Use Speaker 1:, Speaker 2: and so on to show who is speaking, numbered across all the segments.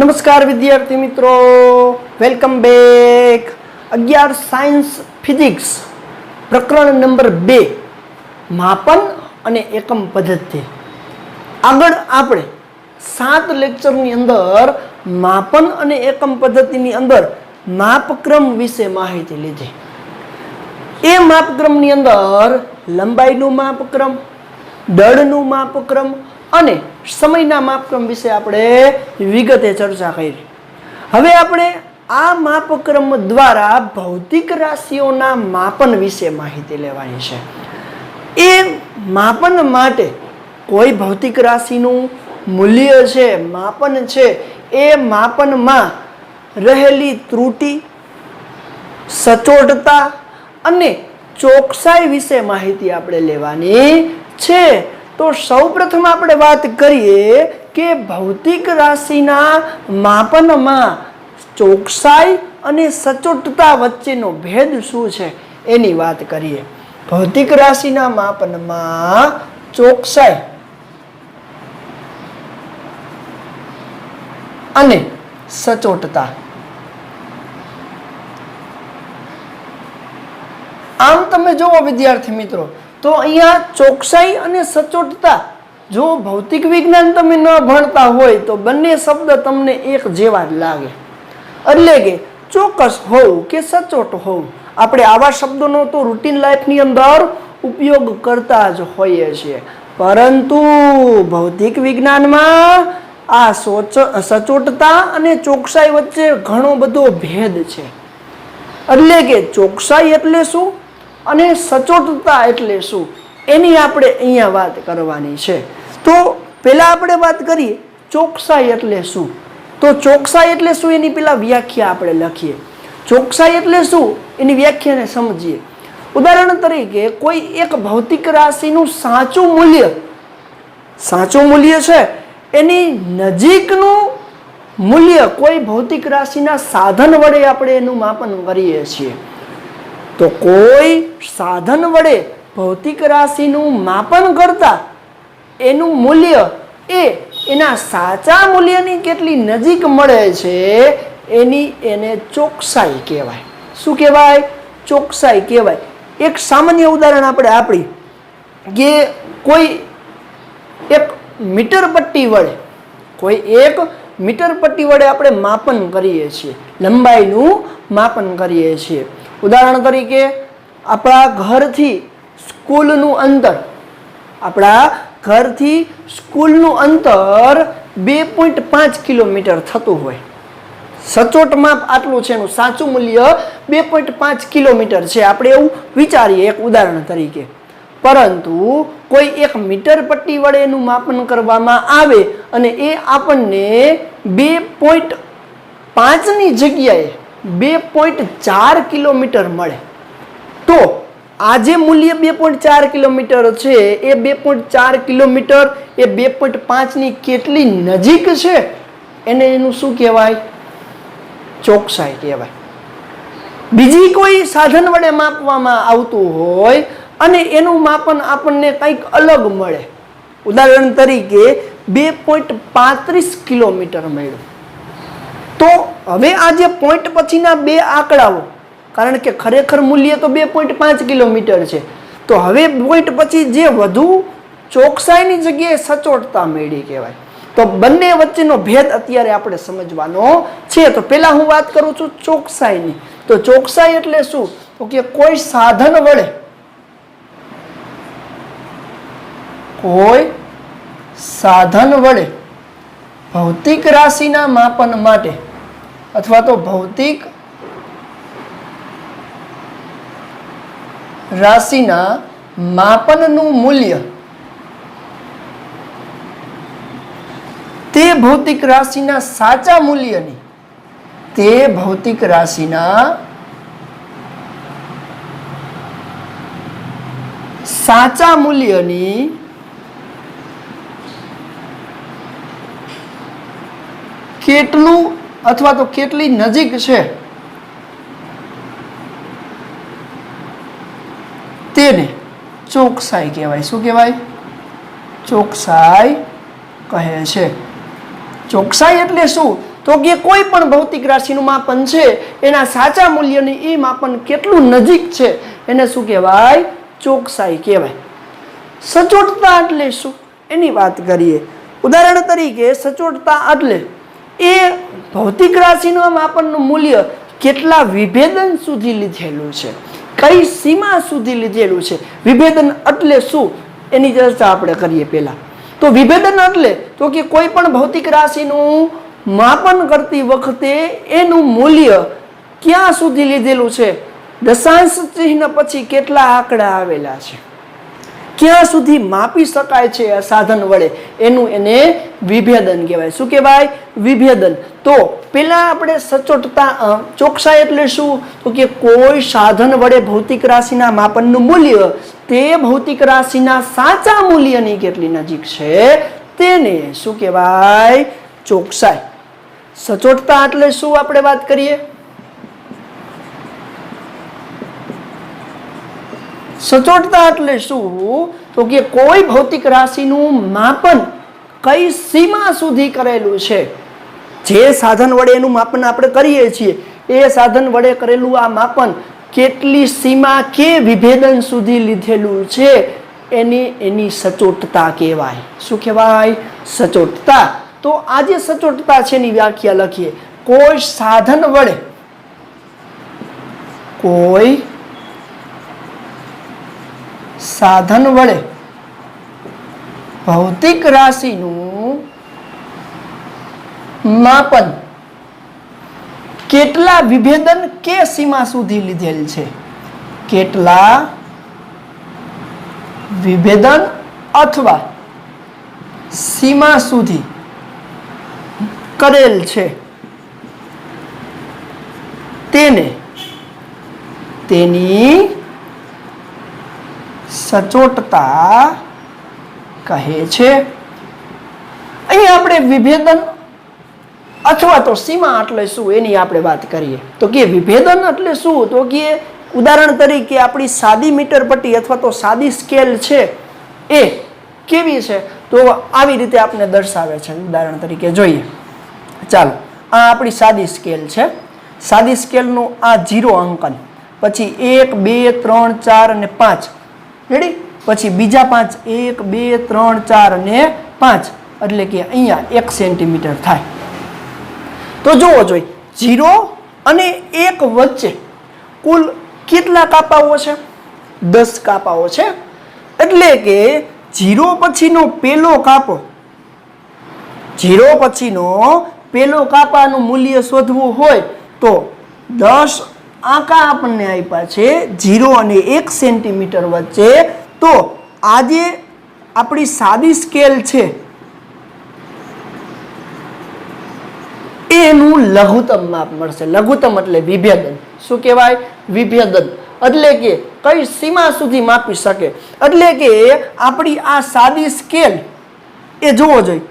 Speaker 1: નમસ્કાર વિદ્યાર્થી મિત્રો, વેલકમ બેક. 11 સાયન્સ ફિઝિક્સ પ્રકરણ નંબર 2 માપન અને એકમ પદ્ધતિ. આગળ આપણે 7 લેક્ચરની અંદર માપન અને એકમ પદ્ધતિની અંદર માપક્રમ વિશે માહિતી લીધી. એ માપક્રમની અંદર લંબાઈનું માપક્રમ, દળનું માપક્રમ અને સમયના માપક્રમ વિશે આપણે વિગતે ચર્ચા કરી. હવે આપણે આ માપક્રમ દ્વારા ભૌતિક રાશિઓના માપન વિશે માહિતી લેવાની છે. એ માપન માટે કોઈ ભૌતિક રાશિનું મૂલ્ય છે, માપન છે, એ માપનમાં રહેલી ત્રુટિ, સચોટતા અને ચોકસાઈ વિશે માહિતી આપણે લેવાની છે. તો સૌપ્રથમ આપણે વાત કરીએ કે ભૌતિક રાશિના માપનમાં ચોકસાઈ અને સચોટતા વચ્ચેનો ભેદ શું છે એની વાત કરીએ. ભૌતિક રાશિના માપનમાં ચોકસાઈ અને સચોટતા. આમ તમે જુઓ વિદ્યાર્થી મિત્રો, તો અહીંયા ચોકસાઈ અને સચોટતા, જો ભૌતિક વિજ્ઞાન તમે ન ભણતા હોય તો બંને શબ્દ તમને એક જેવા જ લાગે. એટલે કે ચોક્કસ હોવું કે સચોટ હોવું, આપણે આવા શબ્દોનો તો રૂટીન લાઈફની અંદર ઉપયોગ કરતા જ હોઈએ છીએ. પરંતુ ભૌતિક વિજ્ઞાનમાં આ સચોટતા અને ચોકસાઈ વચ્ચે ઘણો બધો ભેદ છે. એટલે કે ચોકસાઈ એટલે શું અને સચોટતા એટલે શું એની આપણે અહીંયા વાત કરવાની છે. તો પહેલા આપણે વાત કરીએ ચોકસાઈ એટલે શું. તો ચોકસાઈ એટલે શું એની પહેલા વ્યાખ્યા આપણે લખીએ. ચોકસાઈ એટલે શું એની વ્યાખ્યાને સમજીએ. ઉદાહરણ તરીકે કોઈ એક ભૌતિક રાશિનું સાચું મૂલ્ય છે, એની નજીકનું મૂલ્ય કોઈ ભૌતિક રાશિના સાધન વડે આપણે એનું માપન કરીએ છીએ. તો કોઈ સાધન વડે ભૌતિક રાશિનું માપન કરતા એનું મૂલ્ય એના સાચા મૂલ્યની કેટલી નજીક મળે છે એને ચોકસાઈ કહેવાય. શું કહેવાય? ચોકસાઈ કહેવાય. એક સામાન્ય ઉદાહરણ આપણે આપી કે કોઈ એક મીટર પટ્ટી વડે આપણે માપન કરીએ છીએ, લંબાઈનું માપન કરીએ છીએ. ઉદાહરણ તરીકે આપણા ઘરથી સ્કૂલનું અંતર 2.5 કિલોમીટર થતું હોય. સચોટ માપ આટલું છે, એનું સાચું મૂલ્ય 2.5 કિલોમીટર છે, આપણે એવું વિચારીએ એક ઉદાહરણ તરીકે. પરંતુ કોઈ એક મીટર પટ્ટી વડે એનું માપન કરવામાં આવે અને એ આપણને 2.5 ની જગ્યાએ 2.4 કિલોમીટર મળે. તો આ જે મૂલ્ય 2.4 કિલોમીટર છે એ 2.4 કિલોમીટર એ 2.5 ની કેટલી નજીક છે એનું શું કહેવાય? ચોકસાઈ કહેવાય. બીજી કોઈ સાધન વડે માપવામાં આવતું હોય અને એનું માપન આપણને કંઈક અલગ મળે. ઉદાહરણ તરીકે 2.35 કિલોમીટર મળ્યું. તો હવે આ જે પોઈન્ટ પછીના બે આંકડાઓ, કારણ કે ખરેખર મૂલ્ય તો 2.5 કિલોમીટર છે, તો હવે પોઈન્ટ પછી જે વધુ ચોકસાઈની જગ્યાએ સચોટતા મળી કહેવાય. તો બંને વચ્ચેનો ભેદ અત્યારે આપણે સમજવાનો છે. તો પહેલા હું વાત કરું છું ચોકસાઈની. તો ચોકસાઈ એટલે શું? તો કે કોઈ સાધન વડે ભૌતિક રાશિના માપન માટે અથવા તો ભૌતિક રાશિના માપનનું મૂલ્ય તે ભૌતિક રાશિના સાચા મૂલ્યની કેટલું અથવા તો કેટલી નજીક છે તેને ચોકસાઈ કહેવાય. શું કહેવાય? ચોકસાઈ કહે છે. ચોકસાઈ એટલે શું? તો કે કોઈ પણ ભૌતિક રાશિનું માપન છે એના સાચા મૂલ્યની એ માપન કેટલું નજીક છે એને શું કહેવાય? ચોકસાઈ કહેવાય. સચોટતા એટલે શું એની વાત કરીએ. ઉદાહરણ તરીકે સચોટતા એટલે એ ભૌતિક રાશિનું માપનનું મૂલ્ય કેટલા વિભેદન સુધી લીધેલું છે, કઈ સીમા સુધી લીધેલું છે. વિભેદન એટલે શું એની ચર્ચા આપણે કરીએ પહેલા. તો વિભેદન એટલે તો કે કોઈ પણ ભૌતિક રાશિનું માપન કરતી વખતે એનું મૂલ્ય ક્યાં સુધી લીધેલું છે, દશાંશ ચિહ્ન પછી કેટલા આંકડા આવેલા છે, ક્યાં સુધી માપી શકાય છે આ સાધન વડે, એને વિભેદન કહેવાય. શું કહેવાય? વિભેદન. તો પેલા આપણે સચોટતા ચોકસાઈ એટલે શું તો કે કોઈ સાધન વડે ભૌતિક રાશિના માપનનું મૂલ્ય તે ભૌતિક રાશિના સાચા મૂલ્યની કેટલી નજીક છે તેને શું કહેવાય? ચોકસાઈ. સચોટતા એટલે શું આપણે વાત કરીએ? સચોટતા એટલે શું તો કે કોઈ ભૌતિક રાશિનું માપન કઈ સીમા સુધી કરેલું છે. જે સાધન વડે એનું માપન આપણે કરીએ છીએ એ સાધન વડે કરેલું આ માપન કેટલી સીમા કે વિભેદન સુધી લીધેલું છે એની સચોટતા કહેવાય. શું કહેવાય? સચોટતા. તો આ જે સચોટતા છે એની વ્યાખ્યા લખીએ. કોઈ સાધન વડે ભૌતિક રાશિનું માપન કેટલા વિભેદન કે સીમા સુધી લીધેલ છે, કેટલા વિભેદન અથવા સીમા સુધી કરેલ છે તેની સચોટતા કહે છે. અહીં આપણે વિભેદન અથવા તો સીમા એટલે શું એની આપણે વાત કરીએ. તો કે વિભેદન એટલે શું તો કે ઉદાહરણ તરીકે આપણી સાદી મીટર પટ્ટી અથવા તો સાદી સ્કેલ છે એ કેવી છે તો આવી રીતે આપણે દર્શાવે છે. ઉદાહરણ તરીકે જોઈએ. ચાલો, આ આપણી સાદી સ્કેલ છે. સાદી સ્કેલનું આ 0 અંકન, પછી 1 2 3 4 અને 5 રેડી, પછી બીજા 5 1 2 3 4 અને 5 એટલે કે અહીંયા 1 સેન્ટીમીટર થાય. તો જોવો જોઈએ 0 અને 1 વચ્ચે કુલ કેટલા કાપાઓ છે? 10 કાપાઓ છે. એટલે કે 0 પછીનો પેલો કાપો, 0 પછીનો પેલો કાપાનું મૂલ્ય શોધવું હોય તો 10 આંકા આપણને આપ્યા છે 0 અને 1 સેન્ટીમીટર વચ્ચે. તો આ જે આપણી સાદી સ્કેલ છે એનું લઘુત્તમ માપ મળશે. લઘુત્તમ એટલે વિભેદન. શું કહેવાય? વિભેદન. એટલે કે કઈ સીમા સુધી માપી શકે. એટલે કે આપણી આ સાદી સ્કેલ એ જોવો જોઈએ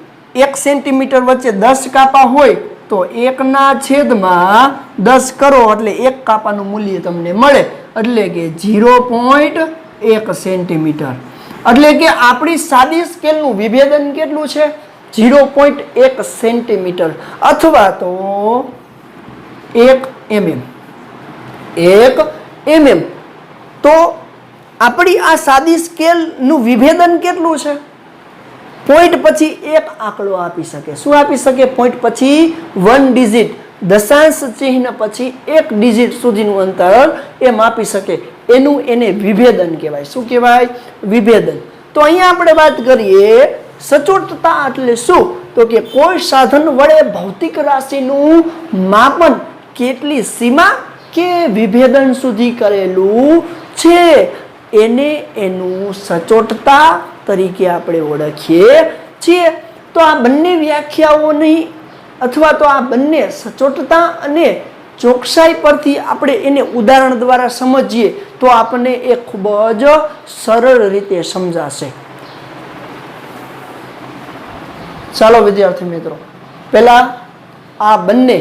Speaker 1: 1 સેન્ટીમીટર વચ્ચે 10 કાપા હોય તો 1/10 કરો એટલે 1 કાપાનું મૂલ્ય તમને મળે. એટલે કે 0.1 સેન્ટીમીટર. એટલે કે આપણી સાદી સ્કેલનું વિભેદન કેટલું છે? 0.1 સેન્ટીમીટર અથવા તો 1 mm. 1 mm. તો આપણી આ સાદી સ્કેલનું વિભેદન કેટલું છે? પોઈન્ટ પછી એક આંકડો આપી શકે. શું આપી શકે? પોઈન્ટ પછી 1 ડિજિટ, દશાંશ ચિહ્ન પછી 1 ડિજિટ સુધીનું અંતર એ માપી શકે. એને વિભેદન કહેવાય. શું કહેવાય? વિભેદન. તો અહીંયા આપણે વાત કરીએ સચોટતા એટલે શું તો કે કોઈ સાધન વડે ભૌતિક રાશિનું માપન કેટલી સીમા કે વિભેદન સુધી કરેલું છે એનું સચોટતા તરીકે આપણે ઓળખીએ છીએ. તો આ બંને વ્યાખ્યાઓની અથવા તો આ બંને સચોટતા અને ચોકસાઈ પરથી આપણે એને ઉદાહરણ દ્વારા સમજીએ તો આપણને એ ખૂબ જ સરળ રીતે સમજાશે. ચાલો વિદ્યાર્થી મિત્રો, પહેલા આ બંને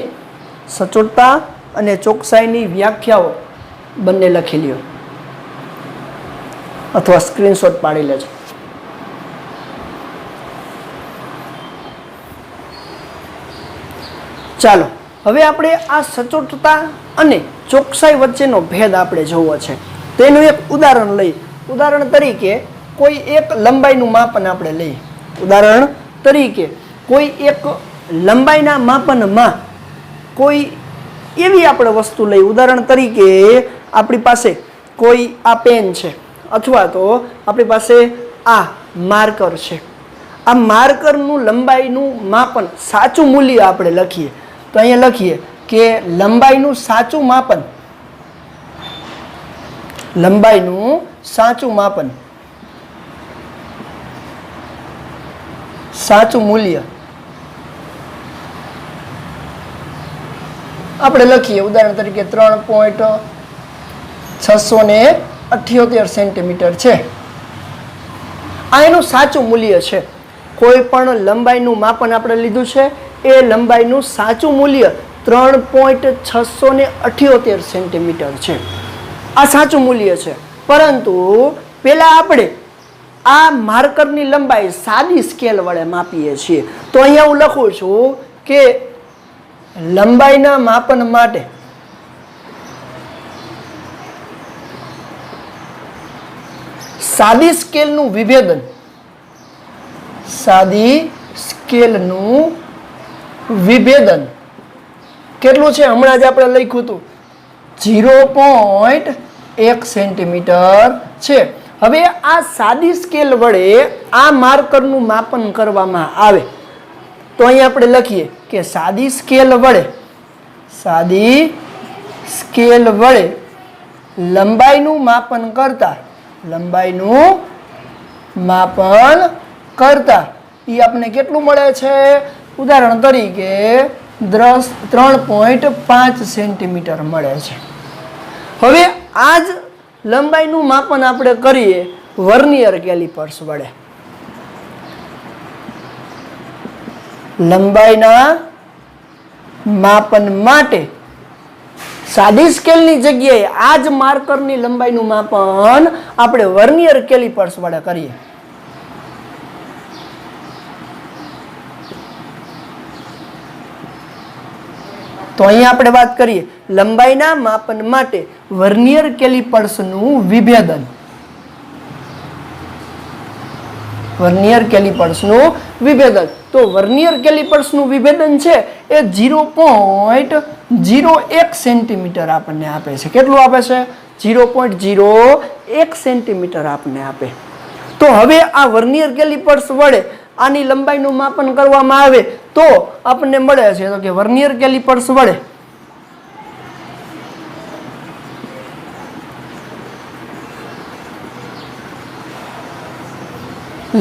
Speaker 1: સચોટતા અને ચોકસાઈની વ્યાખ્યાઓ બંને લખી લ્યો અથવા સ્ક્રીનશોટ પાડી લેજો. ચાલો હવે આપણે આ સચોટતા અને ચોકસાઈ વચ્ચેનો ભેદ આપણે જોવો છે. તેનું એક ઉદાહરણ લઈ. ઉદાહરણ તરીકે કોઈ એક લંબાઈનું માપન આપણે લઈએ. ઉદાહરણ તરીકે કોઈ એક લંબાઈના માપનમાં કોઈ એવી આપણે વસ્તુ લઈ. ઉદાહરણ તરીકે આપણી પાસે કોઈ આ પેન છે અથવા તો આપણી પાસે આ માર્કર છે. આ માર્કરનું લંબાઈનું માપન સાચું મૂલ્ય આપણે લખીએ તો અહીંયા લખીએ કે લંબાઈનું સાચું માપન, લંબાઈનું સાચું માપન, સાચું મૂલ્ય આપણે લખીએ. ઉદાહરણ તરીકે 3.678 સેન્ટીમીટર છે. આ એનું સાચું મૂલ્ય છે. કોઈ પણ લંબાઈનું માપન આપણે લીધું છે, એ લંબાઈનું સાચું મૂલ્ય 3.678 સેન્ટીમીટર છે. આ સાચું મૂલ્ય છે. પરંતુ પહેલા આપણે આ માર્કરની લંબાઈ સાદી સ્કેલ વડે માપીએ છીએ. તો અહીંયા હું લખું છું કે લંબાઈના માપન માટે સાદી સ્કેલનું વિભેદન, સાદી સ્કેલનું વિભેદન કેટલું છે? હમણાં જ આપણે લખ્યું હતું 0.1 સેન્ટીમીટર છે. હવે આ સાદી સ્કેલ વડે આ માર્કરનું માપન કરવામાં આવે તો અહીંયા આપણે લખીએ કે સાદી સ્કેલ વડે લંબાઈનું માપન કરતા એ આપણને કેટલું મળે છે? ઉદાહરણ તરીકે 3.5 સેન્ટીમીટર મળે છે. હવે આ જ લંબાઈનું માપન આપણે કરીએ વર્નિયર કેલિપર્સ વડે. લંબાઈના માપન માટે સાદી સ્કેલની જગ્યાએ આ જ માર્કરની લંબાઈનું માપન આપણે વર્નિયર કેલિપર્સ વડે કરીએ. તો અહીંયા આપણે વાત કરીએ લંબાઈના માપન માટે વર્નિયર કેલિપર્સનું વિભેદન. વર્નિયર કેલિપર્સનું વિભેદન. તો વર્નિયર કેલિપર્સનું વિભેદન છે એ 0.01 સેન્ટીમીટર આપણને આપે છે. કેટલું આપે છે? 0.01 સેન્ટીમીટર આપણને આપે. તો હવે આ વર્નિયર કેલિપર્સ વડે આની લંબાઈનું માપન કરવામાં આવે તો આપણને મળે છે તો કે વર્નિયર કેલિપર્સ વડે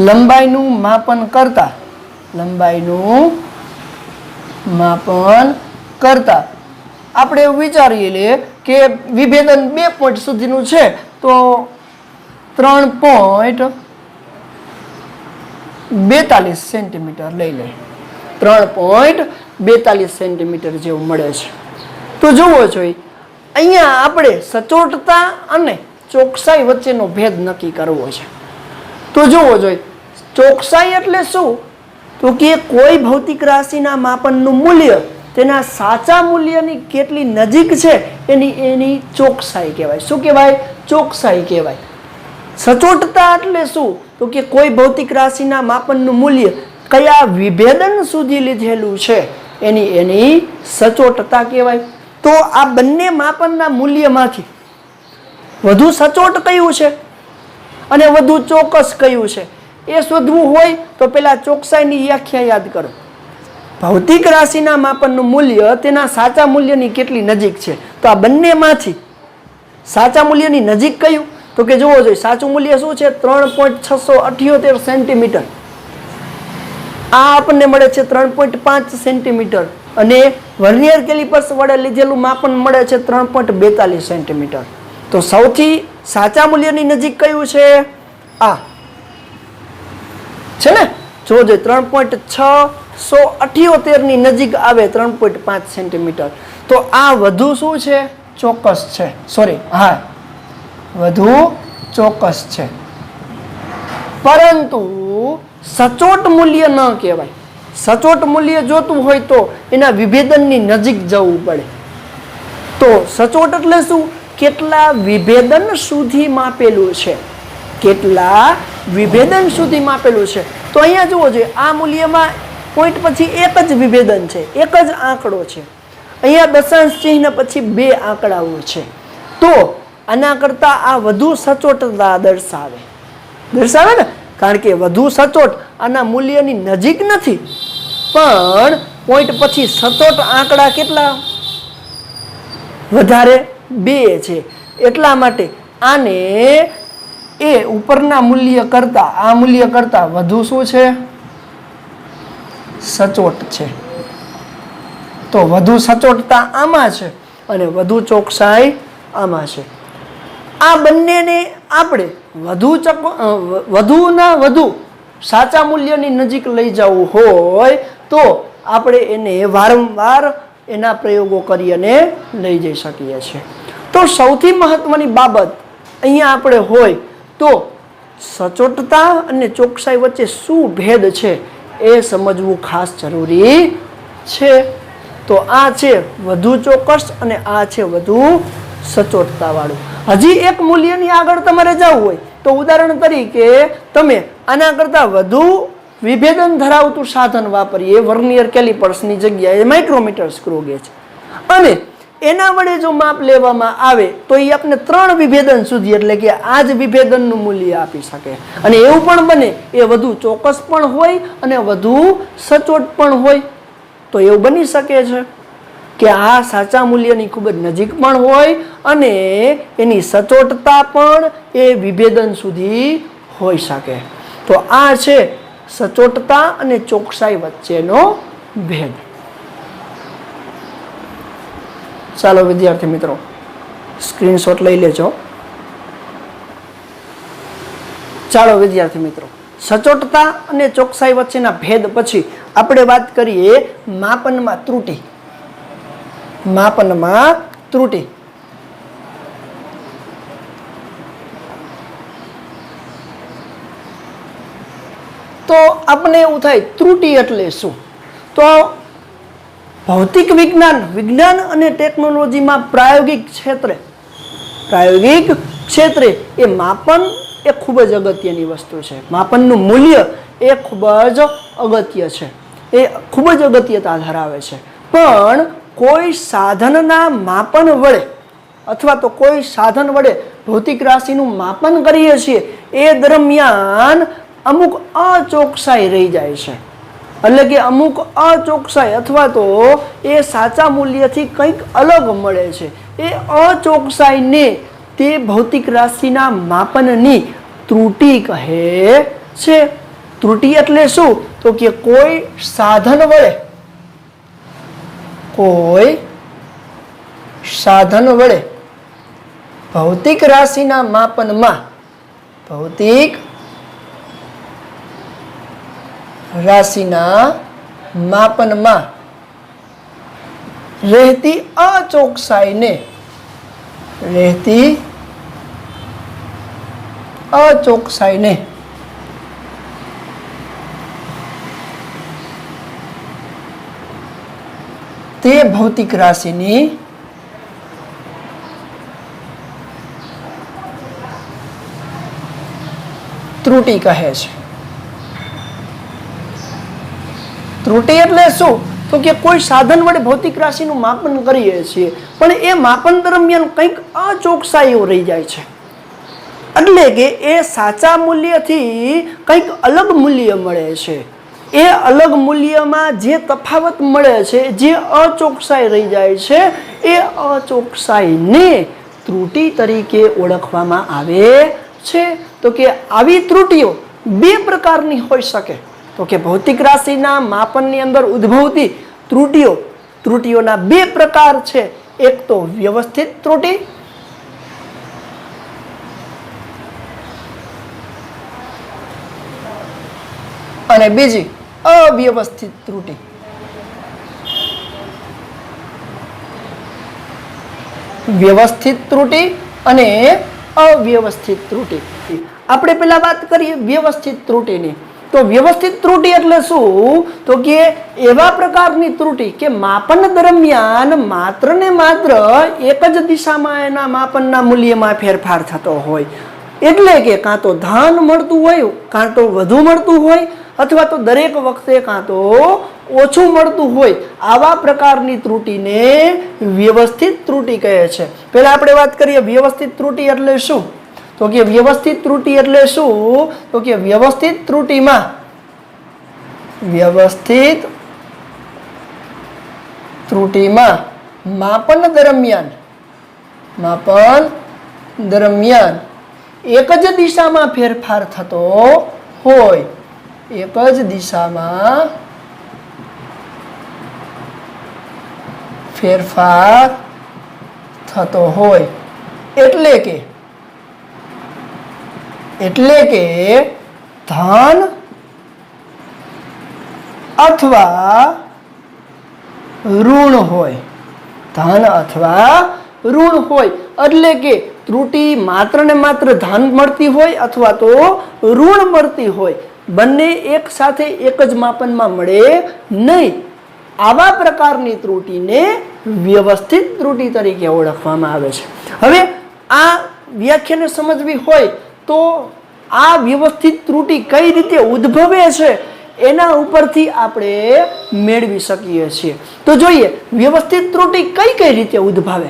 Speaker 1: લંબાઈનું માપન કરતા આપણે એવું વિચારીએ લે કે વિભેદન 2 પોઈન્ટ સુધીનું છે તો 3.42 સેન્ટીમીટર લઈ લે. 3.42 સેન્ટીમીટર જેવું મળે છે. તો જોવો જોઈએ અહીંયા આપણે સચોટતા અને ચોકસાઈ વચ્ચેનો ભેદ નક્કી કરવો છે. તો જોવો જોઈએ ચોકસાઈ એટલે શું? તો કે કોઈ ભૌતિક રાશિના માપનનું મૂલ્ય તેના સાચા મૂલ્યની કેટલી નજીક છે એની ચોકસાઈ કહેવાય. શું કહેવાય? ચોકસાઈ કહેવાય. સચોટતા એટલે શું? તો કે કોઈ ભૌતિક રાશિના માપનનું મૂલ્ય કયા વિભેદન સુધી લીધેલું છે એની સચોટતા કહેવાય. તો આ બંને માપનના મૂલ્યમાંથી વધુ સચોટ કયું છે અને વધુ ચોક્કસ કયું છે એ શોધવું હોય તો પહેલા ચોકસાઈની વ્યાખ્યા યાદ કરો. ભૌતિક રાશિના માપનનું મૂલ્ય તેના સાચા મૂલ્યની કેટલી નજીક છે. તો આ બંનેમાંથી સાચા મૂલ્યની નજીક કયું? તો કે જોવો જોઈએ સાચું મૂલ્ય શું છે? 3.678 સેન્ટીમીટર. આ આપણને મળે છે 3.5 સેન્ટીમીટર અને વર્નિયર કેલિપર્સ વડે લીધેલું માપન મળે છે 3.42 સેન્ટીમીટર. તો સૌથી સાચા મૂલ્યની નજીક કયું છે? આ છે ને. જોજો 3.678 ની નજીક આવે 3.5 સેન્ટીમીટર. તો આ વધુ શું છે? ચોક્કસ છે. સોરી, હા, વધુ ચોક્કસ છે. પરંતુ સચોટ મૂલ્ય ન કહેવાય. સચોટ મૂલ્ય જોતું હોય તો એના વિભેદનની નજીક જવું પડે. તો સચોટ એટલે શું? કેટલા વિભેદન સુધી માપેલું છે, કેટલા વિભેદન સુધી માપેલું છે. તો અહીંયા જુઓ જોઈએ, આ મૂલ્યમાં પોઈન્ટ પછી એક જ વિભેદન છે, એક જ આંકડો છે. અહીંયા દશાંશ ચિહ્ન પછી બે આંકડાઓ છે. તો આના કરતા આ વધુ સચોટતા દર્શાવે ને, કારણ કે વધુ સચોટ આના મૂલ્યની નજીક નથી, પણ પોઈન્ટ પછી સચોટ આંકડા કેટલા વધારે? બે છે. એટલા માટે આને એ ઉપરના મૂલ્ય કરતા, આ મૂલ્ય કરતા વધુ શું છે? સચોટ છે. તો વધુ સચોટતા આમાં છે અને વધુ ચોકસાઈ આમાં છે. આ બંનેને આપણે વધુના વધુ સાચા મૂલ્યની નજીક લઈ જવું હોય તો આપણે એને વારંવાર એના પ્રયોગો કરી અને લઈ જઈ શકીએ છીએ. તો સૌથી મહત્વની બાબત અહીંયા આપણે હોય તો સચોટતા અને ચોકસાઈ વચ્ચે શું ભેદ છે એ સમજવું ખાસ જરૂરી છે. તો આ છે વધુ ચોક્કસ અને આ છે વધુ સચોટતા વાળું. હજી એક મૂલ્યની આગળ તમારે જવું હોય તો ઉદાહરણ તરીકે તમે આના કરતા વધુ વિભેદન ધરાવતું સાધન વાપરીએ, વર્નિયર કેલિપર્સની જગ્યાએ માઇક્રોમીટર સ્ક્રૂ ગેજ, અને એના વડે જો માપ લેવામાં આવે તો એ આપણે 3 વિભેદન સુધી, એટલે કે આ જ વિભેદનનું મૂલ્ય આપી શકે. અને એવું પણ બને એ વધુ ચોક્કસ પણ હોય અને વધુ સચોટ પણ હોય. તો એવું બની શકે છે કે આ સાચા મૂલ્યની ખૂબ જ નજીક પણ હોય અને એની સચોટતા પણ એ વિભેદન સુધી હોઈ શકે. તો આ છે સચોટતા અને ચોકસાઈ વચ્ચેનો ભેદ. ચાલો વિદ્યાર્થી મિત્રો, સ્ક્રીનશોટ લઈ લેજો. ચાલો વિદ્યાર્થી મિત્રો, સચોટતા અને ચોકસાઈ વચ્ચેના ભેદ પછી આપણે વાત કરીએ માપનમાં ત્રુટિ. માપનમાં ત્રુટિ. તો આપણે એવું થાય, ત્રુટિ એટલે શું? તો ભૌતિક વિજ્ઞાન અને ટેકનોલોજીમાં પ્રાયોગિક ક્ષેત્રે એ માપન એ ખૂબ જ અગત્યની વસ્તુ છે. માપનનું મૂલ્ય એ ખૂબ જ અગત્ય છે, એ ખૂબ જ અગત્યતા ધરાવે છે. પણ કોઈ સાધનના માપન વડે અથવા તો કોઈ સાધન વડે ભૌતિક રાશિનું માપન કરીએ છીએ એ દરમિયાન અમુક અચોકસાઈ રહી જાય છે. એટલે કે અમુક અચોકસાઈ અથવા તો એ સાચા મૂલ્યથી કંઈક અલગ મળે છે. એ અચોકસાઈને તે ભૌતિક રાશિના માપનની ત્રુટિ કહે છે. ત્રુટિ એટલે શું? તો કે કોઈ સાધન વડે ભૌતિક રાશિના માપનમાં રહેતી અચોકસાઈને તે ભૌતિક રાશિની ત્રુટિ કહે છે. ત્રુટિ એટલે શું? તો કે કોઈ સાધન વડે ભૌતિક રાશિનું માપન કરીએ છીએ પણ એ માપન દરમિયાન કંઈક અચોકસાઈઓ રહી જાય છે. એટલે કે એ સાચા મૂલ્યથી કંઈક અલગ મૂલ્ય મળે છે. એ અલગ મૂલ્યમાં જે તફાવત મળે છે, જે અચોકસાઈ રહી જાય છે, એ અચોકસાઈને ત્રુટિ તરીકે ઓળખવામાં આવે છે. તો કે આવી ત્રુટિઓ બે પ્રકારની હોઈ શકે. તો કે ભૌતિક રાશિના માપનની અંદર ઉદ્ભવતી ત્રુટિઓના બે પ્રકાર છે. એક તો વ્યવસ્થિત ત્રુટિ અને બીજી અવ્યવસ્થિત ત્રુટિ. વ્યવસ્થિત ત્રુટિ અને અવ્યવસ્થિત ત્રુટિ. આપણે પહેલા વાત કરીએ વ્યવસ્થિત ત્રુટિની. તો વ્યવસ્થિત ત્રુટિ એટલે શું? તો કે એવા પ્રકારની ત્રુટિ કે માપન દરમિયાન માત્ર ને માત્ર એક જ દિશામાં એના માપનના મૂલ્યમાં ફેરફાર થતો હોય, એટલે કે કાં તો ધન મળતું હોય, કાં તો વધુ મળતું હોય, અથવા તો દરેક વખતે કાં તો ઓછું મળતું હોય, આવા પ્રકારની ત્રુટિને વ્યવસ્થિત ત્રુટિ કહે છે. પહેલા આપણે વાત કરીએ વ્યવસ્થિત ત્રુટિ એટલે શું? તો કે વ્યવસ્થિત ત્રુટિ એટલે શું? તો કે વ્યવસ્થિત ત્રુટિમાં માપન દરમિયાન એક જ દિશામાં ફેરફાર થતો હોય, એક જ દિશામાં ફેરફાર થતો હોય, એટલે કે ધન અથવા ઋણ હોય, ધન અથવા ઋણ હોય, એટલે કે ત્રુટિ માત્ર ને માત્ર ધન મળતી હોય અથવા તો ઋણ મળતી હોય, બંને એક સાથે એક જ માપનમાં મળે નહીં. આવા પ્રકારની ત્રુટિને વ્યવસ્થિત ત્રુટિ તરીકે ઓળખવામાં આવે છે. હવે આ વ્યાખ્યાને સમજવી હોય તો આ વ્યવસ્થિત ત્રુટિ કઈ રીતે ઉદ્ભવે છે એના ઉપરથી આપણે મેળવી શકીએ છીએ. તો જોઈએ વ્યવસ્થિત ત્રુટિ કઈ રીતે ઉદ્ભવે.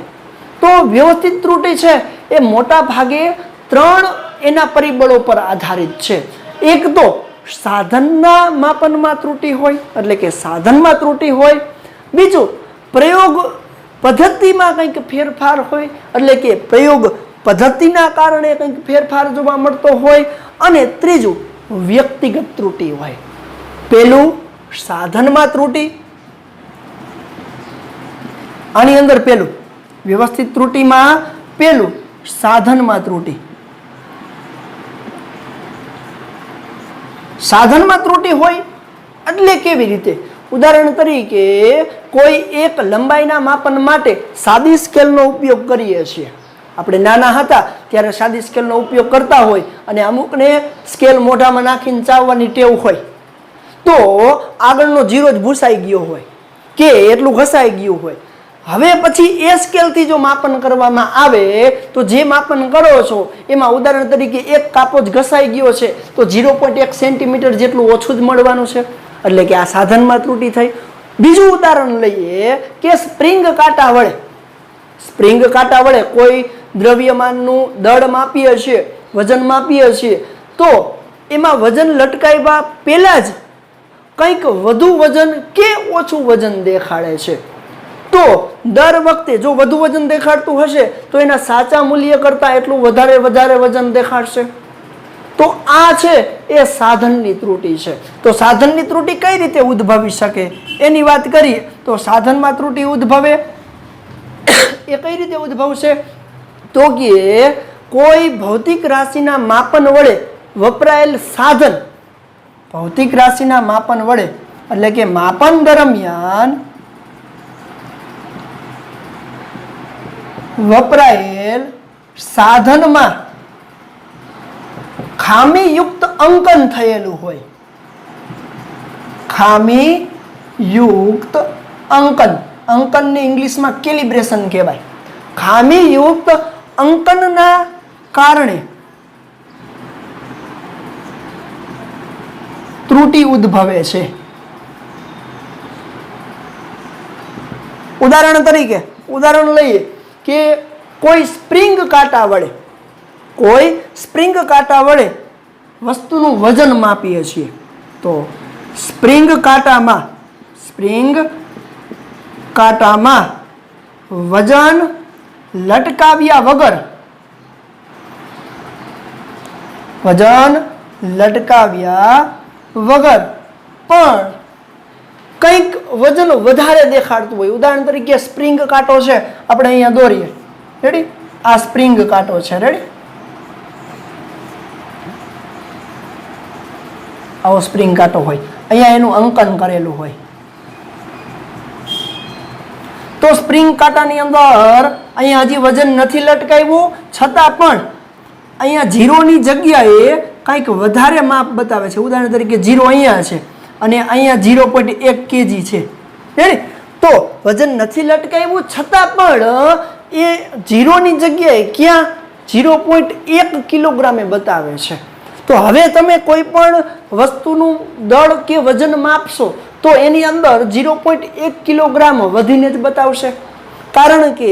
Speaker 1: તો વ્યવસ્થિત ત્રુટિ છે એ મોટા ભાગે 3 એના પરિબળો પર આધારિત છે. એક તો સાધનના માપનમાં ત્રુટિ હોય, એટલે કે સાધનમાં ત્રુટિ હોય. બીજું પ્રયોગ પદ્ધતિમાં કંઈક ફેરફાર હોય, એટલે કે પ્રયોગ પદ્ધતિના કારણે કંઈક ફેરફાર જોવા મળતો હોય. અને ત્રીજું વ્યક્તિગત ત્રુટિ હોય. પહેલું સાધનમાં ત્રુટિ, આની અંદર પહેલું વ્યવસ્થિત ત્રુટિમાં પહેલું સાધનમાં ત્રુટિ. સાધનમાં ત્રુટિ હોય એટલે કેવી રીતે? ઉદાહરણ તરીકે કોઈ એક લંબાઈના માપન માટે સાદી સ્કેલનો ઉપયોગ કરીએ છીએ. આપણે નાના હતા ત્યારે સાદી સ્કેલનો ઉપયોગ કરતા હોય અને અમુકને સ્કેલ મોઢામાં નાખીને ચાવવાની ટેવ હોય, તો આગળનો જીરો જ ભૂસાઈ ગયો હોય કે એટલું ઘસાઈ ગયું હોય. હવે પછી એ સ્કેલથી જો માપન કરવામાં આવે તો જે માપન કરો છો એમાં ઉદાહરણ તરીકે એક કાપો જ ઘસાઈ ગયો છે તો 0.1 સેન્ટીમીટર જેટલું ઓછું જ મળવાનું છે, એટલે કે આ સાધનમાં ત્રુટિ થઈ. બીજું ઉદાહરણ લઈએ કે સ્પ્રિંગ કાંટા વડે કોઈ દ્રવ્યમાનનું દળ માપીએ છીએ, વજન માપીએ છીએ, તો એમાં વજન લટકાવ્યા પહેલા જ કંઈક વધુ વજન કે ઓછું વજન દેખાડે છે. તો દર વખતે જો વધુ વજન દેખાડતું હશે તો એના સાચા મૂલ્ય કરતાં એટલું વધારે વજન દેખાડશે. તો આ છે એ સાધનની ત્રુટિ છે. તો સાધનની ત્રુટિ કઈ રીતે ઉદ્ભવી શકે એની વાત કરીએ તો સાધનમાં ત્રુટિ ઉદ્ભવે એ કઈ રીતે ઉદ્ભવશે? તો કે કોઈ ભૌતિક રાશિના માપન વડે વપરાયેલ સાધન, ભૌતિક રાશિના માપન વડે એટલે કે માપન દરમિયાન વપરાયેલ સાધનમાં ખામીયુક્ત અંકન થયેલું હોય. ખામીયુક્ત અંકનને ઇંગ્લિશમાં કેલિબ્રેશન કહેવાય. ખામીયુક્ત અંકનના કારણે ત્રુટિ ઉદ્ભવે છે. ઉદાહરણ લઈએ કે કોઈ સ્પ્રિંગ કાંટા વડે વસ્તુનું વજન માપીએ છીએ. તો સ્પ્રિંગ કાંટામાં વજન લટકાવ્યા વગર પણ કંઈક વજન વધારે દેખાડતું હોય. ઉદાહરણ તરીકે સ્પ્રિંગ કાંટો છે, આપણે અહીંયા દોરીએ. રેડી? આ સ્પ્રિંગ કાંટો છે. રેડી? આવો સ્પ્રિંગ કાંટો હોય, અહીંયા એનું અંકન કરેલું હોય. તો સ્પ્રિંગ કાંટાની અંદર અહીંયા હજી વજન નથી લટકાવ્યું, છતાં પણ અહીંયા 0ની જગ્યાએ કંઈક વધારે માપ બતાવે છે. ઉદાહરણ તરીકે 0 અહીંયા છે અને અહીંયા 0.1 kg છે. તો વજન નથી લટકાવ્યું છતાં પણ એ 0ની જગ્યાએ ક્યાં 0.1 કિલોગ્રામે બતાવે છે. તો હવે તમે કોઈ પણ વસ્તુનું દળ કે વજન માપશો તો એની અંદર 0.1 કિલોગ્રામ વધીને જ બતાવશે, કારણ કે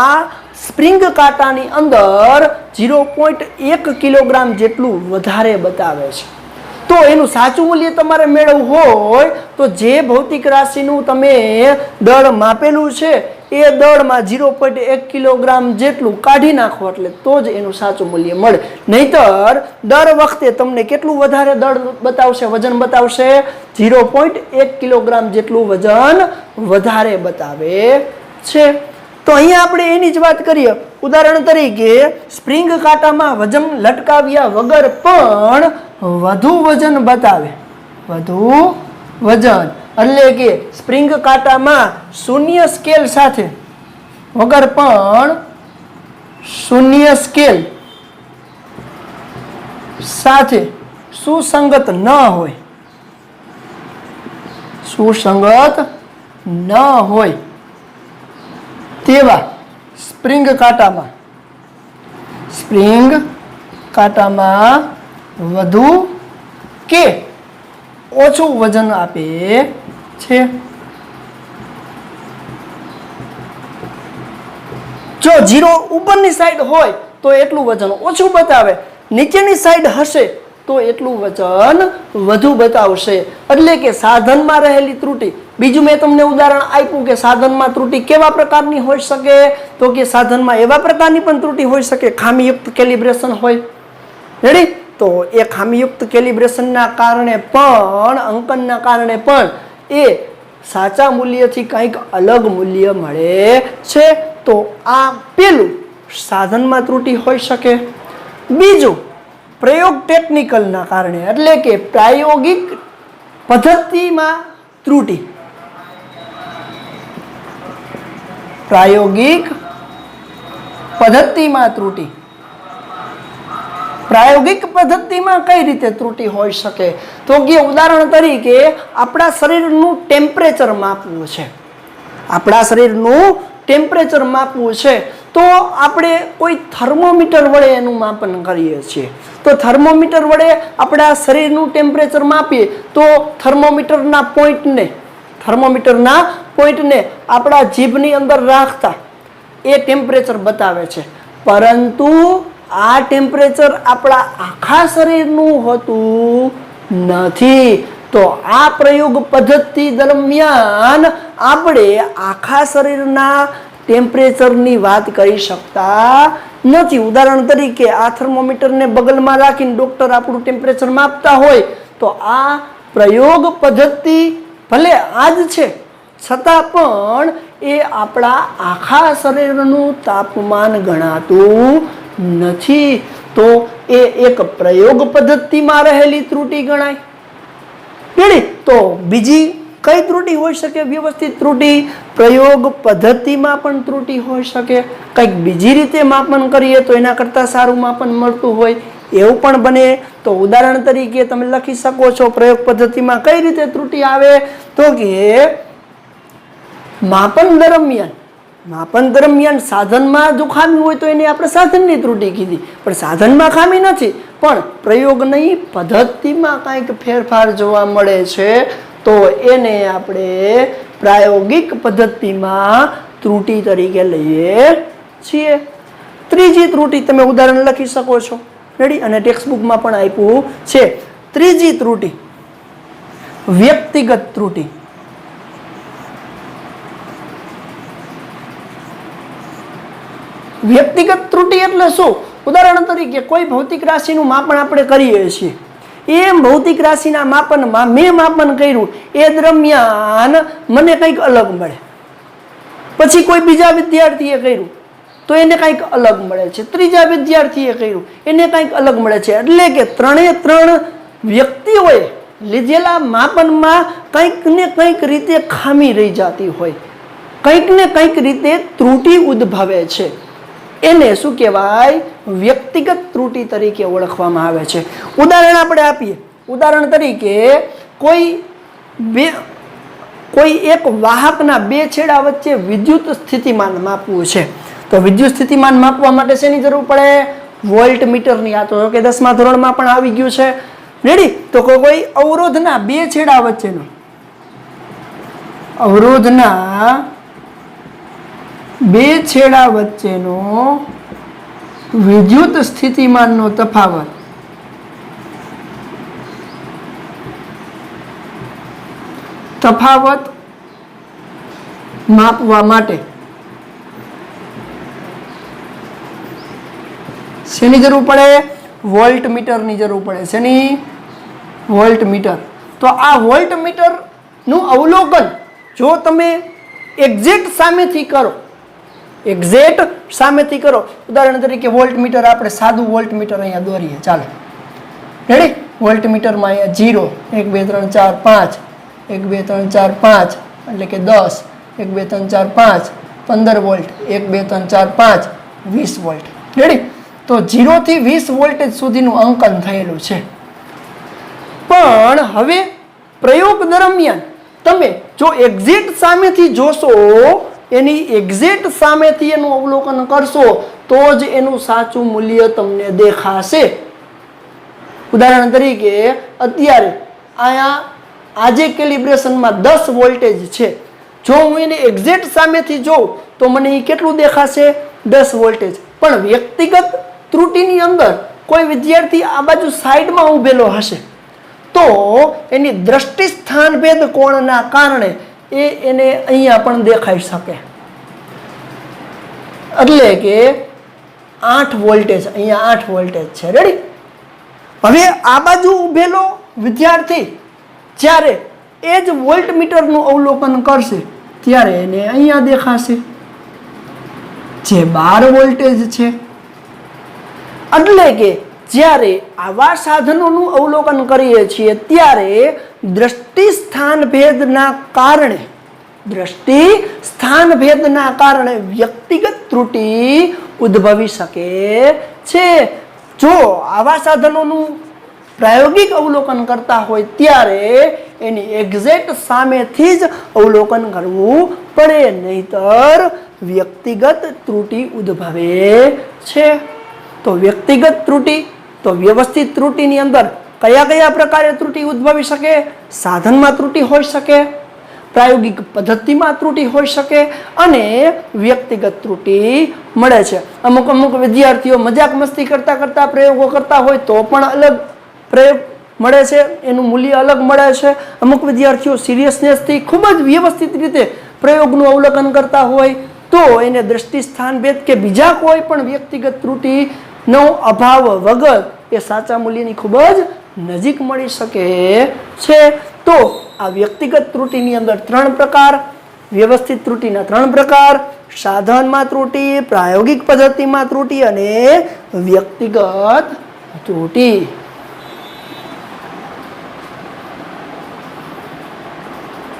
Speaker 1: આ સ્પ્રિંગ કાંટાની અંદર 0.1 કિલોગ્રામ જેટલું વધારે બતાવે છે. તો એનું સાચું મૂલ્ય તમારે મેળવવું હોય તો જે ભૌતિક રાશિનું તમે દળ માપેલું છે એ દળમાં 0.1 કિલોગ્રામ જેટલું કાઢી નાખો એટલે તો જ એનું સાચું મૂલ્ય મળે. નહીતર દર વખતે તમને કેટલું વધારે દળ બતાવશે, વજન બતાવશે, 0.1 કિલોગ્રામ જેટલું વજન વધારે બતાવે છે. તો અહીંયા આપણે એની જ વાત કરીએ. ઉદાહરણ તરીકે સ્પ્રિંગ કાંટામાં વજન લટકાવ્યા વગર પણ વધુ વજન બતાવે. વધુ વજન એટલે કે સ્પ્રિંગ કાંટામાં શૂન્ય સ્કેલ સાથે વગર પણ શૂન્ય સ્કેલ સાથે સુસંગત ન હોય, સુસંગત ન હોય તેવા સ્પ્રિંગ કાંટામાં વધુ કે ઓછું વજન આપે છે. જો 0 ઉપરની સાઈડ હોય તો એટલું વજન ઓછું બતાવે, નીચેની સાઈડ હશે તો એટલું વજન વધુ બતાવશે. એટલે કે સાધનમાં રહેલી ત્રુટિ. બીજું મેં તમને ઉદાહરણ આપ્યું કે સાધનમાં ત્રુટિ કેવા પ્રકારની હોઈ શકે, તો કે સાધનમાં એવા પ્રકારની પણ ત્રુટિ હોઈ શકે ખામીયુક્ત કેલિબ્રેશન હોય. રેડી? તો એ ખામીયુક્ત કેલિબ્રેશનના કારણે પણ, અંકનના કારણે પણ એ સાચા મૂલ્યથી કંઈક અલગ મૂલ્ય મળે છે. તો આ પેલું સાધનમાં ત્રુટિ હોઈ શકે. બીજું પ્રયોગ ટેકનિકલના કારણે એટલે કે પ્રાયોગિક પદ્ધતિમાં ત્રુટિ. પ્રાયોગિક પદ્ધતિમાં ત્રુટિ. પ્રાયોગિક પદ્ધતિમાં કઈ રીતે ત્રુટિ હોઈ શકે? તો કે ઉદાહરણ તરીકે આપણા શરીરનું ટેમ્પરેચર માપવું છે. આપણા શરીરનું ટેમ્પરેચર માપવું છે તો આપણે કોઈ થર્મોમીટર વડે એનું માપન કરીએ છીએ. તો થર્મોમીટર વડે આપણા શરીરનું ટેમ્પરેચર માપીએ તો થર્મોમીટરના પોઈન્ટને આપણા જીભની અંદર રાખતા એ ટેમ્પરેચર બતાવે છે. પરંતુ આ ટેમ્પરેચર આપણા આખા શરીરનું હોતું નથી. તો આ પ્રયોગ પદ્ધતિ દરમિયાન આપણે આખા શરીરના ટેમ્પરેચરની વાત કરી શકતા નથી. ઉદાહરણ તરીકે આ થર્મોમીટરને બગલમાં રાખીને ડોક્ટર આપણું ટેમ્પરેચર માપતા હોય તો આ પ્રયોગ પદ્ધતિ ભલે આ જ છે છતાં પણ એ આપણા આખા શરીરનું તાપમાન ગણાતું નથી. તો એ એક પ્રયોગ પદ્ધતિમાં રહેલી ત્રુટિ ગણાય. તો બીજી કઈ ત્રુટિ હોઈ શકે? વ્યવસ્થિત ત્રુટિ પ્રયોગ પદ્ધતિમાં પણ ત્રુટિ હોઈ શકે. કંઈક બીજી રીતે માપન કરીએ તો એના કરતાં સારું માપન મળતું હોય એવું પણ બને. તો ઉદાહરણ તરીકે તમે લખી શકો છો પ્રયોગ પદ્ધતિમાં કઈ રીતે ત્રુટિ આવે, તો કે માપન દરમિયાન સાધનમાં જો ખામી હોય તો એને આપણે સાધનની ત્રુટિ કીધી, પણ સાધનમાં ખામી નથી પણ પ્રયોગની પદ્ધતિમાં કંઈક ફેરફાર જોવા મળે છે તો એને આપણે પ્રાયોગિક પદ્ધતિમાં ત્રુટિ તરીકે લઈએ છીએ. ત્રીજી ત્રુટિ તમે ઉદાહરણ લખી શકો છો. રેડી? અને ટેક્સ્ટ બુકમાં પણ આપ્યું છે. ત્રીજી ત્રુટિ વ્યક્તિગત ત્રુટિ. વ્યક્તિગત ત્રુટિ એટલે શું? ઉદાહરણ તરીકે કોઈ ભૌતિક રાશિનું માપન આપણે કરીએ છીએ. એ ભૌતિક રાશિના માપનમાં મેં માપન કર્યું એ દરમિયાન મને કંઈક અલગ મળે, પછી કોઈ બીજા વિદ્યાર્થીએ કર્યું તો એને કંઈક અલગ મળે છે, ત્રીજા વિદ્યાર્થીએ કર્યું એને કંઈક અલગ મળે છે. એટલે કે ત્રણ વ્યક્તિઓએ લીધેલા માપનમાં કંઈક ને કંઈક રીતે ખામી રહી જતી હોય, કંઈક ને કંઈક રીતે ત્રુટિ ઉદ્ભવે છે. એને શું કહેવાય? વ્યક્તિગત ત્રુટિ તરીકે ઓળખવામાં આવે છે. ઉદાહરણ આપણે આપીએ. ઉદાહરણ તરીકે કોઈ એક વાહકના બે છેડા વચ્ચે વિદ્યુત સ્થિતિમાન માપવું છે. તો વિદ્યુત સ્થિતિમાન માપવા માટે શેની જરૂર પડે? વોલ્ટ મીટરની. આ તો કે 10મા ધોરણમાં પણ આવી ગયું છે. રેડી? તો કોઈ અવરોધના બે છેડા વચ્ચેનો વિદ્યુત સ્થિતિમાનનો તફાવત માપવા માટે શેની જરૂર પડે? વોલ્ટ મીટરની જરૂર પડે. શેની? Volt meter. તો આ વોલ્ટ મીટર નું અવલોકન જો તમે એક્ઝેક્ટ સામેથી કરો, ઉદાહરણ તરીકે વોલ્ટ મીટર, આપણે સાદું વોલ્ટ મીટર અહીંયા દોરીએ. ચાલો, રેડી? વોલ્ટ મીટરમાં અહીંયા 0 1 2 3 4 5 1 2 3 4 5 એટલે કે 10 1 2 3 4 5 15 વોલ્ટ 1 2 3 4 5 20 વોલ્ટ. રેડી? તો 0 થી 20 વોલ્ટેજ સુધીનું અંકન થયેલું છે. પણ હવે પ્રયોગ દરમિયાન તમે જો એક્ઝેક્ટ સામેથી જોશો, એની એક્ઝેક્ટ સામેથી એનું અવલોકન કરશો, તો જ એનું સાચું મૂલ્ય તમને દેખાશે. ઉદાહરણ તરીકે અત્યારે અહીંયા આજે કેલિબ્રેશનમાં 10 વોલ્ટેજ છે. જો હું એને એક્ઝેક્ટ સામેથી જોઉં તો મને એ કેટલું દેખાશે? 10 વોલ્ટેજ. પણ વ્યક્તિગત ત્રુટિની અંદર કોઈ વિદ્યાર્થી આ બાજુ સાઈડમાં ઊભેલો હશે તો એની દ્રષ્ટિ સ્થાન ભેદ કોણના કારણે એને અહીંયા પણ દેખાઈ શકે. એટલે કે 8 વોલ્ટેજ, અહીંયા 8 વોલ્ટેજ છે. રેડી? હવે આ બાજુ ઊભેલો વિદ્યાર્થી જ્યારે એ જ વોલ્ટ મીટરનું અવલોકન કરશે ત્યારે એને અહીંયા દેખાશે જે 12 વોલ્ટેજ છે. એટલે કે જ્યારે આવા સાધનોનું અવલોકન કરીએ છીએ ત્યારે દ્રષ્ટિ સ્થાન ભેદના કારણે વ્યક્તિગત ત્રુટિ ઉદ્ભવી શકે છે. જો આવા સાધનોનું પ્રાયોગિક અવલોકન કરતા હોય ત્યારે એની એક્ઝેક્ટ સામેથી જ અવલોકન કરવું પડે, નહીતર વ્યક્તિગત ત્રુટિ ઉદ્ભવે છે. તો વ્યક્તિગત ત્રુટિ, તો વ્યવસ્થિત ત્રુટિની અંદર કયા પ્રકારે ત્રુટિ ઉદ્ભવી શકે? સાધનમાં ત્રુટિ હોઈ શકે, પ્રાયોગિક પદ્ધતિમાં ત્રુટિ હોઈ શકે અને વ્યક્તિગત ત્રુટિ મળે છે. અમુક વિદ્યાર્થીઓ મજાક મસ્તી કરતા પ્રયોગો કરતા હોય તો પણ અલગ પ્રયોગ મળે છે, એનું મૂલ્ય અલગ મળે છે. અમુક વિદ્યાર્થીઓ સિરિયસનેસથી ખૂબ જ વ્યવસ્થિત રીતે પ્રયોગનું અવલોકન કરતા હોય તો એને દ્રષ્ટિ સ્થાન ભેદ કે બીજા કોઈ પણ વ્યક્તિગત ત્રુટિનો અભાવ વગર એ સાચા મૂલ્યની ખૂબ જ નજીક મળી શકે છે. તો આ વ્યક્તિગત ત્રુટિની અંદર 3 પ્રકાર, વ્યવસ્થિત ત્રુટિના 3 પ્રકાર, સાધનમાં ત્રુટિ, પ્રાયોગિક પદ્ધતિમાં ત્રુટિ અને વ્યક્તિગત ત્રુટિ.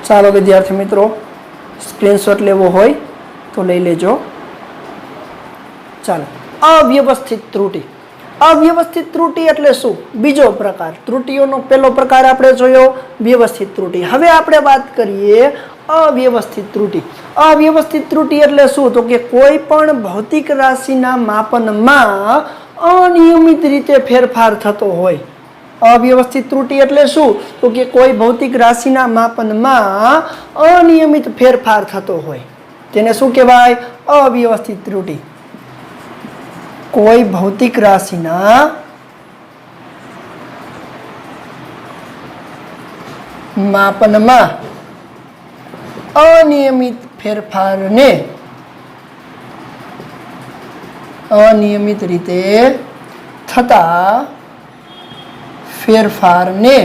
Speaker 1: ચાલો વિદ્યાર્થી મિત્રો, સ્ક્રીનશોટ લેવો હોય તો લઈ લેજો. ચાલો, અવ્યવસ્થિત ત્રુટિ. અવ્યવસ્થિત ત્રુટિ એટલે શું? બીજો પ્રકાર. ત્રુટિઓનો પહેલો પ્રકાર આપણે જોયો વ્યવસ્થિત ત્રુટિ. હવે આપણે વાત કરીએ અવ્યવસ્થિત ત્રુટિ. અવ્યવસ્થિત ત્રુટિ એટલે શું? તો કે કોઈ પણ ભૌતિક રાશિના માપનમાં અનિયમિત રીતે ફેરફાર થતો હોય. અવ્યવસ્થિત ત્રુટિ એટલે શું? તો કે કોઈ ભૌતિક રાશિના માપનમાં અનિયમિત ફેરફાર થતો હોય તેને શું કહેવાય? અવ્યવસ્થિત ત્રુટિ. કોઈ ભૌતિક રાશિના માપનમાં અનિયમિત ફેરફારને અનિયમિત રીતે થતા ફેરફારને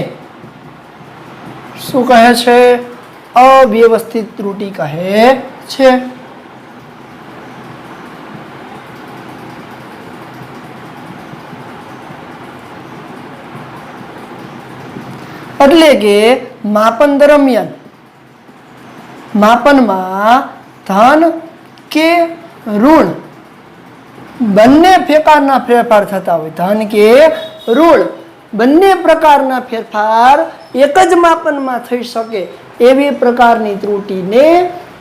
Speaker 1: શું કહે છે? અવ્યવસ્થિત ત્રુટિ કહે છે. એટલે કે માપન દરમિયાન માપનમાં ધન કે ઋણ બંને પ્રકારના ફેરફાર થતા હોય, ધન કે ઋણ, બંને પ્રકારના ફેરફાર એક જ માપનમાં થઈ શકે એવી પ્રકારની ત્રુટીને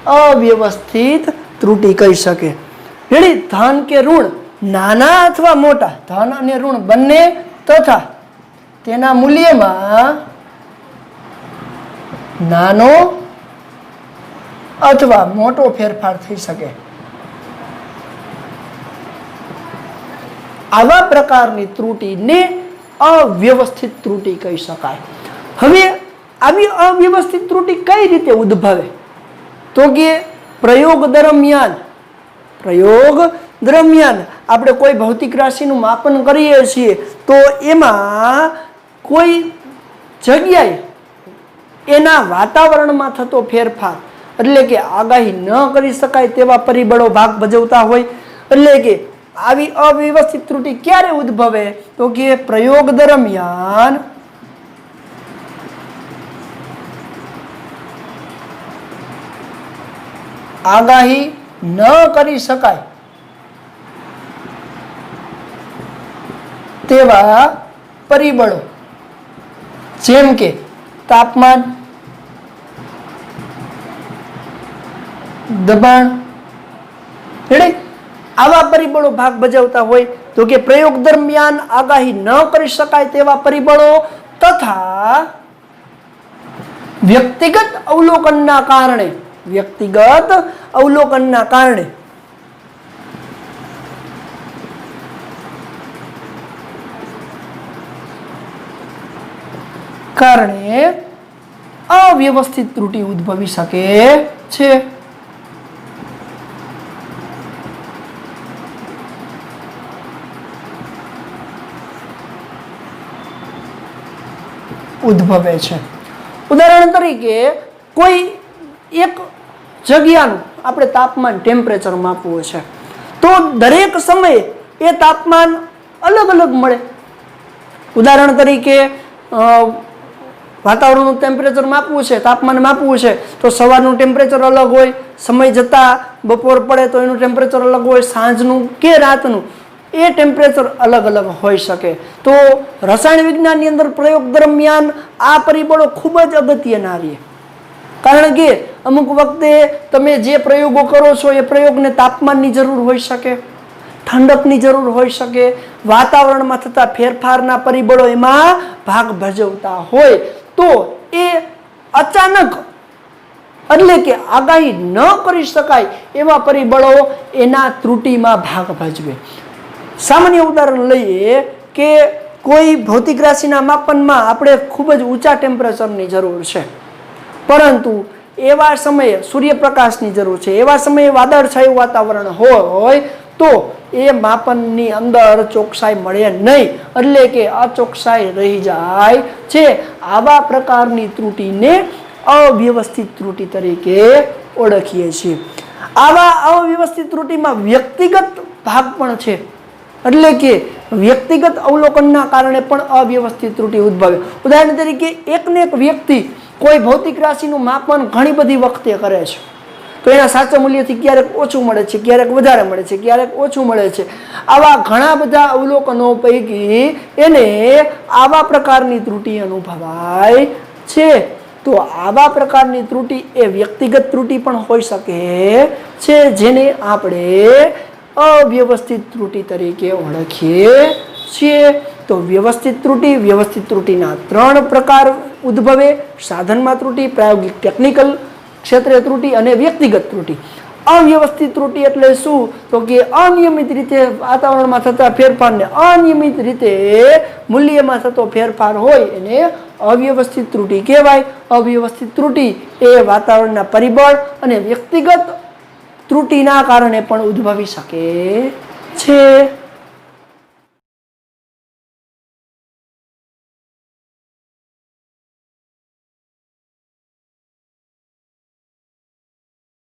Speaker 1: અવ્યવસ્થિત ત્રુટી કહી શકે. રેડી? ધન કે ઋણ નાના અથવા મોટા, ધન અને ઋણ બંને તથા તેના મૂલ્યમાં નાનો અથવા મોટો ફેરફાર થઈ શકે. આવા પ્રકારની ત્રુટીને અવ્યવસ્થિત ત્રુટી કહી શકાય. હવે આવી અવ્યવસ્થિત ત્રુટી કઈ રીતે ઉદ્ભવે? તો કે પ્રયોગ દરમિયાન આપણે કોઈ ભૌતિક રાશિનું માપન કરીએ છીએ તો એમાં કોઈ જગ્યાએ એના વાતાવરણમાં થતો ફેરફાર, એટલે કે આગાહી ન કરી શકાય તેવા પરિબળો ભાગ ભજવતા હોય. એટલે કે આવી અવ્યવસ્થિત ત્રુટી ક્યારે ઉદ્ભવે? તો કે પ્રયોગ દરમિયાન આગાહી ન કરી શકાય તેવા પરિબળો, જેમ કે તાપમાન, દબાણ, આવા પરિબળો ભાગ ભજવતા હોય. તો કે પ્રયોગ દરમિયાન આગાહી ન કરી શકાય તેવા પરિબળો તથા વ્યક્તિગત અવલોકનના કારણે અવ્યવસ્થિત ત્રુટી ઉદ્ભવી શકે છે. ઉદાહરણ તરીકે કોઈ એક જગ્યાનું આપણે તાપમાન, ટેમ્પરેચર માપવું છે તો દરેક સમયે એ તાપમાન અલગ અલગ મળે. ઉદાહરણ તરીકે વાતાવરણનું ટેમ્પરેચર માપવું છે, તાપમાન માપવું છે તો સવારનું ટેમ્પરેચર અલગ હોય, સમય જતાં બપોર પડે તો એનું ટેમ્પરેચર અલગ હોય, સાંજનું કે રાતનું એ ટેમ્પરેચર અલગ અલગ હોઈ શકે. તો રસાયણ વિજ્ઞાનની અંદર પ્રયોગ દરમિયાન આ પરિબળો ખૂબ જ અગત્યના રહે. કારણ કે અમુક વખતે તમે જે પ્રયોગો કરો છો એ પ્રયોગને તાપમાનની જરૂર હોઈ શકે, ઠંડકની જરૂર હોઈ શકે, વાતાવરણમાં થતા ફેરફારના પરિબળો એમાં ભાગ ભજવતા હોય તો એ અચાનક, એટલે કે આગાહી ન કરી શકાય એવા પરિબળો એના ત્રુટીમાં ભાગ ભજવે. સામાન્ય ઉદાહરણ લઈએ કે કોઈ ભૌતિક રાશિના માપનમાં આપણે ખૂબ જ ઊંચા ટેમ્પરેચરની જરૂર છે, પરંતુ એવા સમયે સૂર્યપ્રકાશની જરૂર છે, એવા સમયે વાદળછાયું વાતાવરણ હોય તો એ માપનની અંદર ચોકસાઈ મળે નહીં, એટલે કે અચોકસાઈ રહી જાય છે. આવા પ્રકારની ત્રુટીને અવ્યવસ્થિત ત્રુટી તરીકે ઓળખીએ છીએ. આવા અવ્યવસ્થિત ત્રુટીમાં વ્યક્તિગત ભાગ પણ છે, એટલે કે વ્યક્તિગત અવલોકનના કારણે પણ અવ્યવસ્થિત ત્રુટી ઉદ્ભવે. ઉદાહરણ તરીકે એકને એક વ્યક્તિ કોઈ ભૌતિક રાશિનું માપન ઘણી બધી વખતે કરે છે તો એના સાચા મૂલ્યથી ક્યારેક ઓછું મળે છે, ક્યારેક વધારે મળે છે, ક્યારેક ઓછું મળે છે. આવા ઘણા બધા અવલોકનો પૈકી એને આવા પ્રકારની ત્રુટી અનુભવાય છે. તો આવા પ્રકારની ત્રુટી એ વ્યક્તિગત ત્રુટી પણ હોઈ શકે છે, જેને આપણે અવ્યવસ્થિત ત્રુટી તરીકે ઓળખીએ છીએ. તો વ્યવસ્થિત ત્રુટીના 3 પ્રકાર ઉદ્ભવે: સાધનમાં ત્રુટી, પ્રાયોગિક ટેકનિકલ ક્ષેત્રે ત્રુટી અને વ્યક્તિગત ત્રુટી. અવ્યવસ્થિત ત્રુટી એટલે શું? તો કે અનિયમિત રીતે વાતાવરણમાં થતા ફેરફારને, અનિયમિત રીતે મૂલ્યમાં થતો ફેરફાર હોય એને અવ્યવસ્થિત ત્રુટી કહેવાય. અવ્યવસ્થિત ત્રુટી એ વાતાવરણના પરિબળ અને વ્યક્તિગત ત્રુટીના કારણે પણ ઉદ્ભવી શકે છે.